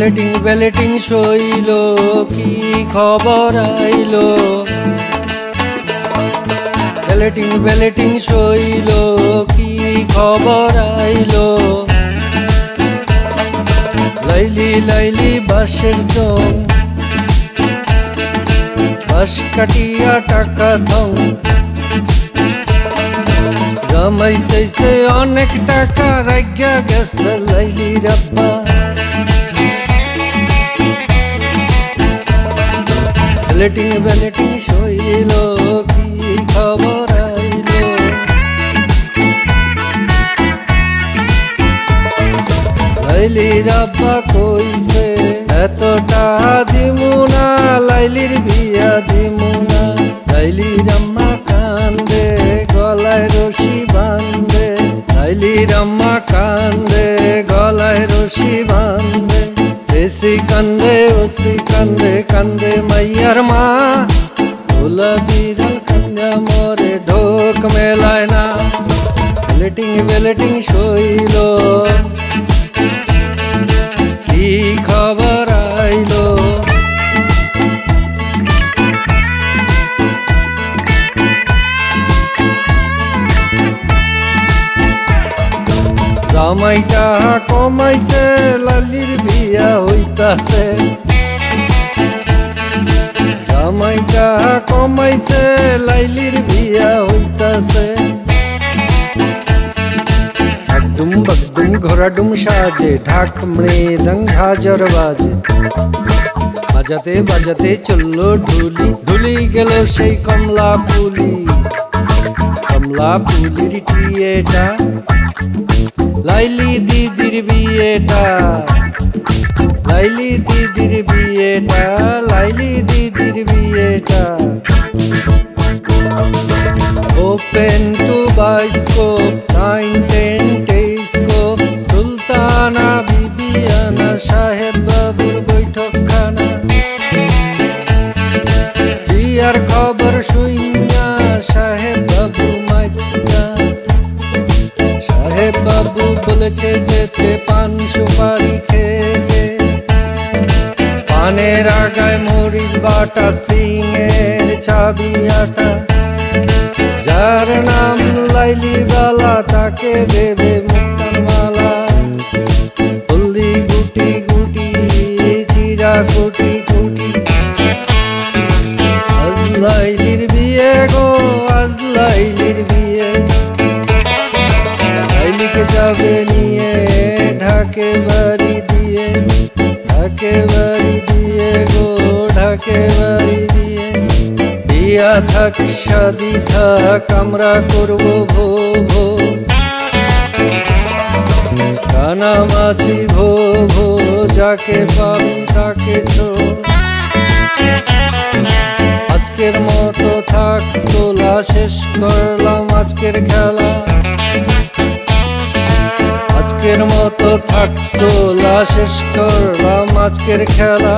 ব্যালেটিং শৈল কি খবর আইলো ব্যালেটিং শৈল কি খবর আইলো লাইলি বাঁশের চং বাঁশ কাটিয়া টাকা দাও জামাই চাইছে অনেক টাকা রাখিয়া গেছে লাইলির আব্বা ব্যালেটিং শৈল কি খবর আইলো লাইলির আব্বা কইছে এতটা দিমু না লাইলির বিয়া দিমু না লাইলির আম্মা কান্দে গলায় রশি বাঁধে লাইলির আম্মা কান্দে গলায় রশি বাঁধে এসি কান্দে ওসি কান্দে কান্দে মাইয়ার মা ভোলা বিড়াল কান্দা মরে ঢোক মেলায় না ব্যালেটিং শৈল কি খবর আইলো জামাইটা কমাইছে লালির বিয়া হইতাছে জামাইটা কমাইছে লাইলির বিয়া হইতাছে একদম বকদুম ঘোড়াডুম সাজে ঢাক মৃদঙ্গ ঝাঁঝর বাজে বাজাতে বাজাতে চললো ঢুলি গেল সেই কমলা পুলির টিয়েটা লাইলি দিদির বিয়েটা লাইলি দিদির বিয়েটা open to bioscope 9-10 telescope Sultana Bibiyana সাহেব বাবুর বৈঠকখানা বিয়ার খবর শুইনা সাহেব বাবু মাইকা সাহেব বাবু বলেছে যেতে পান সুপারি খেতে পানের আগায় মরিচ বাটা স্প্রিংয়ের চাবি আটা যার নাম লাইলি বালা তাকে দেবে মুক্তার মালা হলদি গুটি গুটি চিরা কুটি কুটি আজ লাইলির বিয়ে গো আজ লাইলির বিয়ে লাইলিকে যাবে নিয়ে ঢাকে বাড়ি দিয়ে গো ঢাকে বাড়ি দিয়ে বিয়া থাক শাদি থাক আমরা করবো ভো কানামাছি ভো যাকে পাবি তাকে ছো আজকের মতো থাক তোলা শেষ করলাম আজকের খেলা আজকের মতো থাক তোলা শেষ করলাম আজকের খেলা